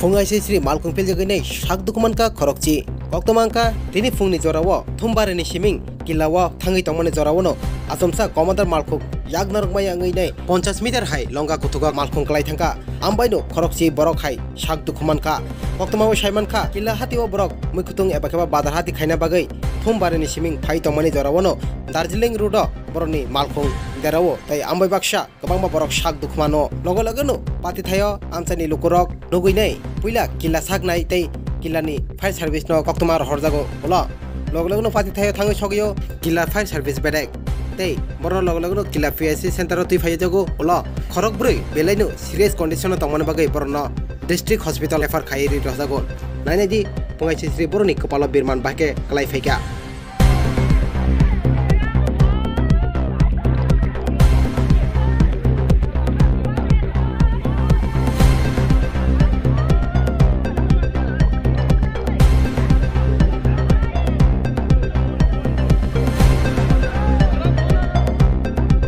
फुंगाइसे श्री मालखुं फिलजागwi sak dukumanka khorokchi KOKTWMA tini fungni jorao thumbareni siming Killa thangi tongmani jorao asomsa commander Malkhung yagnarokmai angui nei 50 meter hai longga kwthugo Malkhung klai thangka ambaino khorokchi borok hai sak dukumanka KOKTWMA saimanka Killa hatio borok muikutung ebakeba badar hati khaina bagai thumbareni siming phai tongmani jorao darjiling road boroni Malkhung derao tai ambai baksa gobangma borok sak dukumano logo logano pati thayo amchani lukurok nugui nei puila Killa sak nai tai Killa ni fire service no KOKTWMA horjago ola logo logo pati thayo thangi sogyo Killa fire service bedek tei boro logo logo Killa PSC center tui phai jago ola khorok brui belaino serious condition no tongmani bagai borno district hospital refer khairi rojago naine di pungai sri boroni kepala birman bahke klai phaika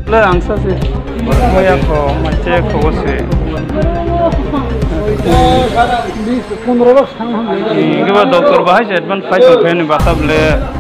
Le angsa sih, moya ko macam ko sih. Ini dokter bahas advance 5 rupiah ni batab le.